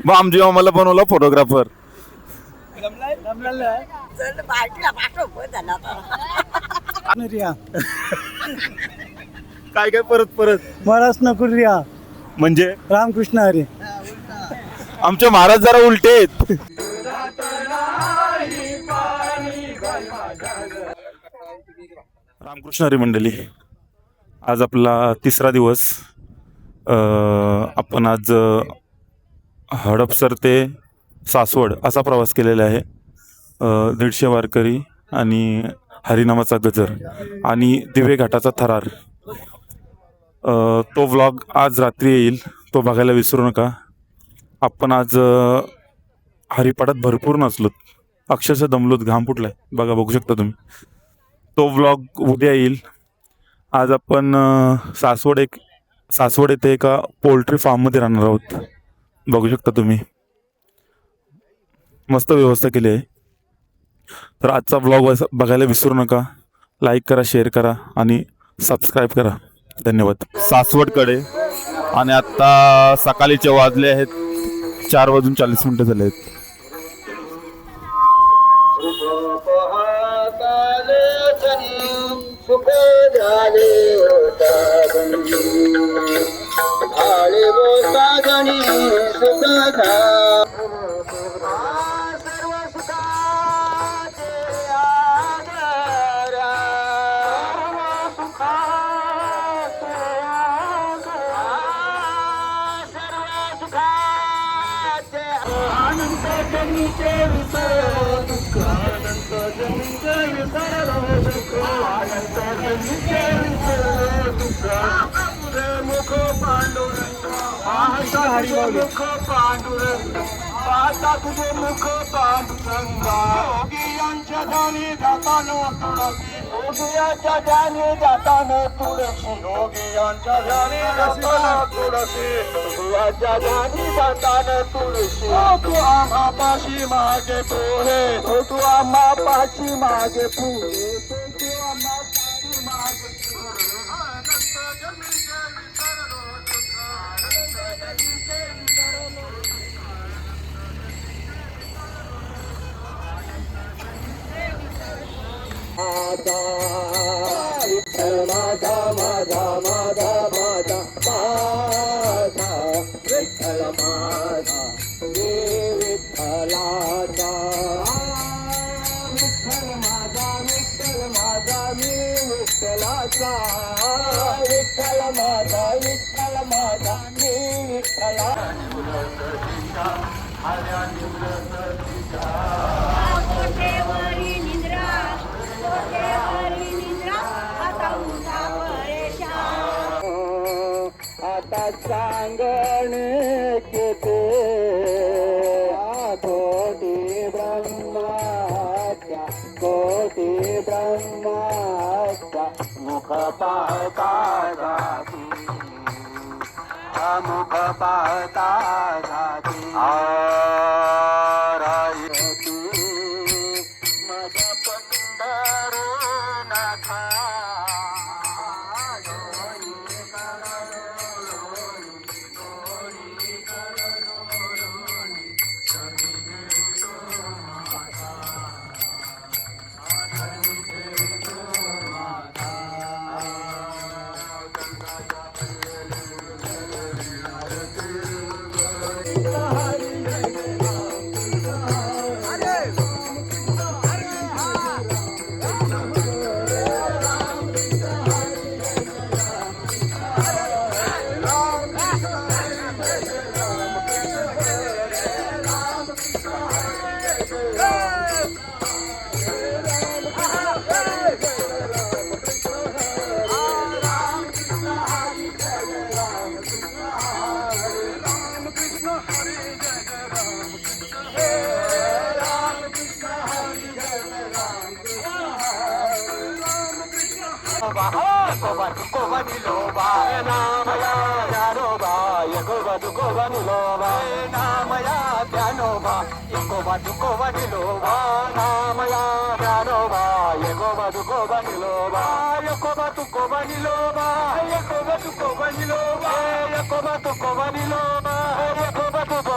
मग आमची आम्हाला बनवला फोटोग्राफर. काय काय परत परत महाराज नको रिया म्हणजे रामकृष्ण हरी. आमचे महाराज जरा उलटे आहेत. रामकृष्ण हरी मंडळी, आज आपला तिसरा दिवस. आपण आज हडपसर ते सासवड असा प्रवास केलेला आहे. 150 वारकरी आणि हरिनामाचा गजर आणि दिवे घाटाचा थरार. तो व्लॉग आज रात्री येईल, तो बघायला विसरू नका. आपण आज हरिपाठात भरपूर नाचलोत, अक्षरशः दमलोत, घाम फुटलाय बघा, बघू शकता तुम्ही. तो व्लॉग उद्या येईल. आज आपण सासवड येथे एका पोल्ट्री फार्ममध्ये राहणार आहोत, बघू शकता तुम्ही. मस्त व्यवस्था केली आहे. तर आजचा व्लॉग बघायला विसरू नका. लाईक करा, शेअर करा आणि सबस्क्राईब करा. धन्यवाद. सासवडकडे आणि आत्ता सकाळीचे वाजले आहेत 4:40 झाले आहेत. मुख पांडुरंग पाहता तुझे मुख पांडुरंगा. योगियांच्या ध्यानी जातानो तुळशी, योगियांच्या ध्यानी जातानो तुळशी, योगियांच्या ध्यानी जातानो तुळशी, योगियांच्या ध्यानी जातानो तुळशी. तू आम्हा पाशी मागे पोहे, तू आम्हा पाशी मागे पुढे, तू आम्हा पाशी मागे पुढे. अनंत जन्मीचे विसरलो दुःख, अनंत जन्मीचे विसरलो आता. विठ्ठल माझा माझा माझा माझा माझा, विठ्ठल माझा मी विठ्ठलाचा. विठ्ठल माझा मी विठ्ठलाचा, विठ्ठल माझा मी विठ्ठला. आता सांगणे केते कोटी ब्रह्माच्या, कोटी ब्रह्माच्या मुख पाहता जाती, मुख पाहता जाती. आरायती मज पंढरीनाथा,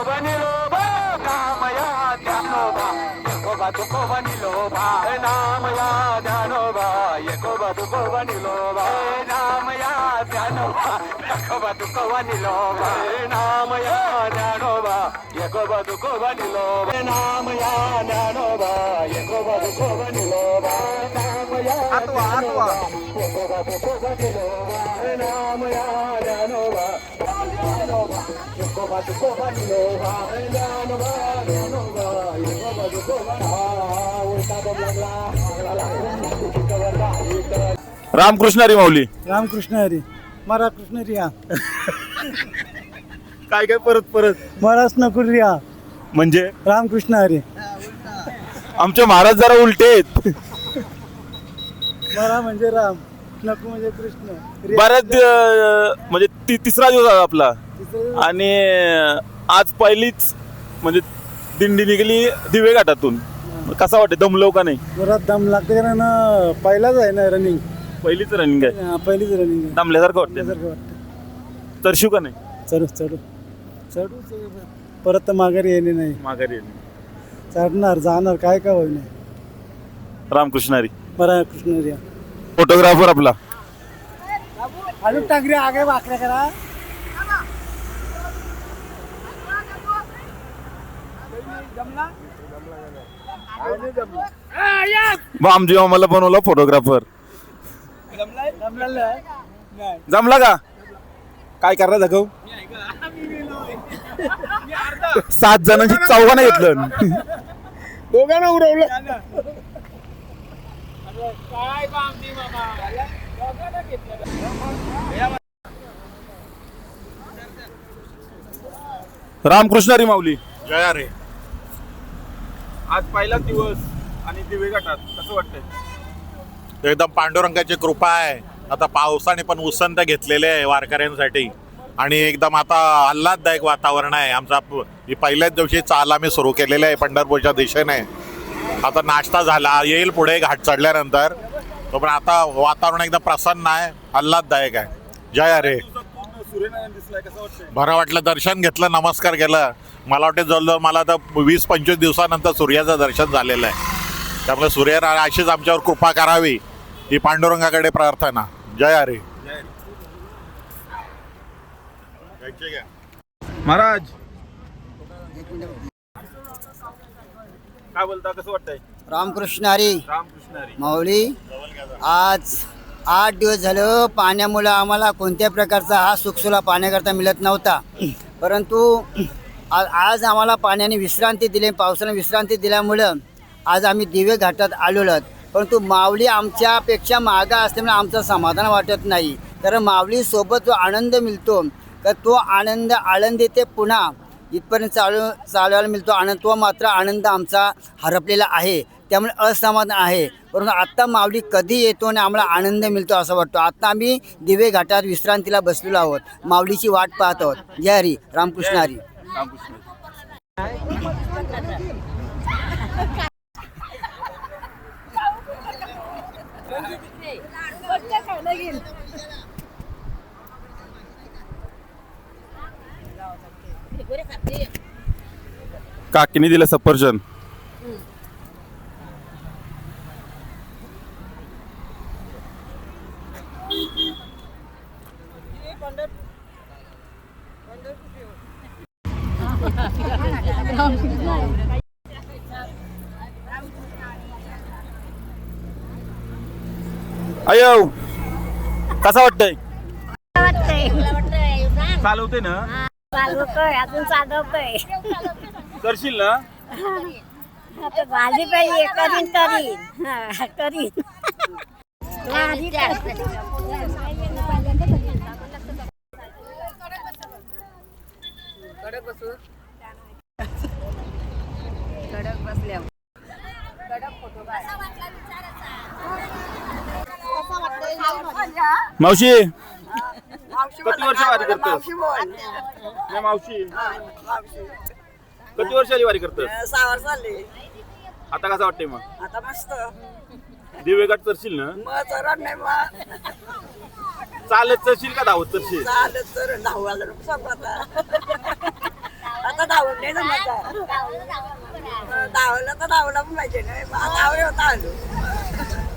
Vanilo बनिलो नाम या ज्ञानोबा एको बदुको बनिलो नाम या ज्ञानोबा एको बदुको बनिलो नाम या ज्ञानोबा एको बदुको बनिलो नाम या ज्ञानोबा एको बदुको बनिलो ज्ञानोबा एको बदुको बनिलो रामकृष्ण हरी माऊली. रामकृष्ण हरी. मरा कृष्ण रिया. काय काय परत मरास नकुल रिया. म्हणजे रामकृष्ण हरी. आमचे महाराज जरा उलटे आहेत. मरा म्हणजे राम, नकू म्हणजे कृष्ण. रिया बऱ्याच म्हणजे तिसरा दिवस आहे आपला तिचं आणि आज पहिलीच म्हणजे दिंडी निघाली दिवे घाटातून. कसा वाटते, दमलो का नाही? जोरात दम लागते कारण पहिलाच आहे ना रनिंग. पहिलीच रनिंग आहे, पहिलीच रनिंग आहे. दमल्यासारखं वाटते. त्यासारखं वाटतं. तरशिव का नाही? चढू चढू चढू चढू. परत तर माघारी येणे नाही. माघारी चढणार जाणार काय का होईना. रामकृष्ण हरी. मरा कृष्ण रिया. फोटोग्राफर आपला आलू टांगरे आगे वाकड्या करा. आमजी आम्हाला बनवला फोटोग्राफर. जमला का? काय करणार दाखव. 7 जणांची चौघांना घेतलं. दोघांना उडवलं. रामकृष्ण हरी माऊली. जय रे. आज पहिलाच दिवस आणि दिवे घाटात कसं वाटतंय? एकदम पांडुरंगाची कृपा आहे. आता पावसाने पण उसंत घेतलेले आहे वारकऱ्यांसाठी आणि एकदम आता आल्हाददायक वातावरण आहे. ही पहिल्याच दिवशी चाल आम्ही सुरू केलेली आहे पंढरपूरच्या दिशेने. आता नाश्ता झाला, येईल पुढे घाट चढल्यानंतर. तो पण आता वातावरण एकदम प्रसन्न आहे, आल्हाददायक आहे. जय हरे. बरं वाटलं, दर्शन घेतलं, नमस्कार केलं. मला वाटतं जवळजवळ मला तर 20-25 दिवसानंतर सूर्याचं दर्शन झालेलं आहे. त्यामुळे सूर्याने अशीच आमच्यावर कृपा करावी ही पांडुरंगाकडे प्रार्थना. जय हरे. महाराज काय बोलता, कसं वाटतंय? रामकृष्ण हरी. रामकृष्ण हरी माऊली. आज 8 दिवस झालं पाण्यामुळं आम्हाला कोणत्या प्रकारचा हा सुखसुला पाण्याकरता मिळत नव्हता. परंतु आज आम्हाला पाण्याने विश्रांती दिली, पावसाने विश्रांती दिल्यामुळं आज आम्ही दिवे घाटात आलेलो आहोत. परंतु माऊली आमच्यापेक्षा मागं असल्यामुळे आमचं समाधान वाटत नाही. कारण माऊलीसोबत जो आनंद मिळतो तर तो आनंद आळंदी ते पुन्हा इथपर्यंत चालवायला मिळतो आनंद, तो मात्र आनंद आमचा हरपलेला आहे. त्यामुळे असमाधान आहे. परंतु आत्ता माऊली कधी येतो आणि आम्हाला आनंद मिळतो असं वाटतो. आत्ता आम्ही दिवे घाटात विश्रांतीला बसलेलो आहोत, माऊलीची वाट पाहत आहोत. जय हरी. रामकृष्ण हरी. रामकृष्ण हरी. काकीने दिलं सफरचंद. अयो कसा वाटतंय? चालवते ना? चालवतोय, अजून चालवतोय. करशील ना? आता झाली पाहिजे, करीन करीन. हा, करीन. मावशी किती वर्ष वारी करतोस? नाही मावशी किती वर्षाची वारी करतोस? 6 वर्ष झाली. आता कसं वाटतंय मग? आता मस्त. दिवे घाट करशील ना? मग चरण नाही मग चालत चरशील का धावत चरशील? चालत चरण धावायला नको सांगू आता धावत नाही जमत. धावलं तर धावलं पण पाहिजे नाही. धावले होता आलो.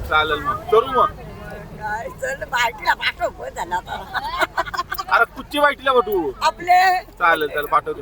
चालेल मग, करू मग. काय चल पार्टीला पाठव पण झाला आता. अरे कुठची वाईटल्या बटू आपले चालेल चालेल पाठवतो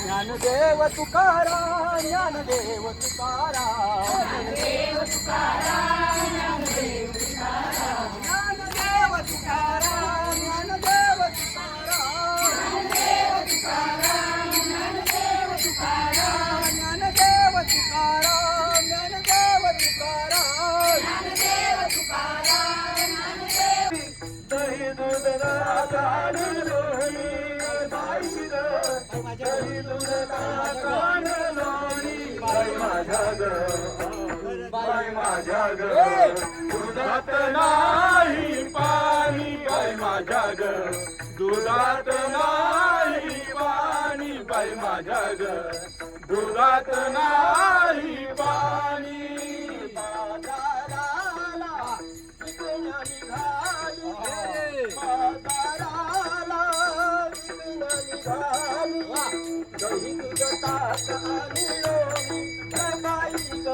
ज्ञानदेव तुकाराम ज्ञानदेव तुकाराम ज्ञानदेव तुकाराम ज्ञानदेव तुकाराम ज्ञानदेव तुकाराम ज्ञानदेव तुकाराम ज्ञानदेव तुकाराम ज्ञानदेव तुकाराम ज्ञानदेव तुकाराम ज्ञानदेव तुकाराम दही दूध रागाण लोणी बाई ग दही दूध रागाण लोणी बाई माझ्या ग बाई माझ्या ग दुधात नाही पाणी बाई माझ्या ग दुधात नाही पाणी बाई माझ्या ग दुधात नाही पाणी बाजाराला विकण्या निघाली बाजाराला विकण्या निघाली दही दूध ताक आणि लोणी बाई ग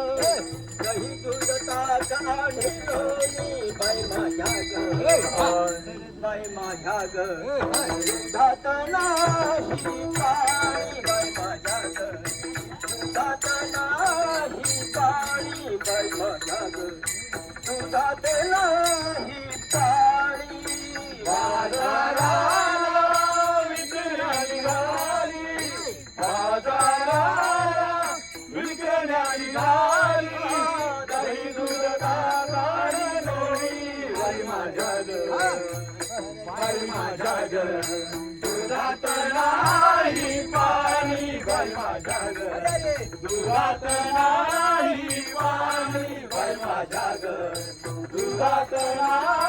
दही दूध ताक आणि लोणी बाई माझ्या ग बाई माझ्या ग दुधात नाही पाणी बाई माझ्या ग दुधात नाही पाणी बाई माझ्या ग दुधात नाही पाणी बाजाराला विकण्या निघाली बाजाराला विकण्या निघाली दही दूध ताक आणि लोणी बाई माझ्या ग बाई माझ्या ग दुधात नाही पाणी बाई माझ्या ग दुधात नाही पाणी बाई माझ्या ग दुधात नाही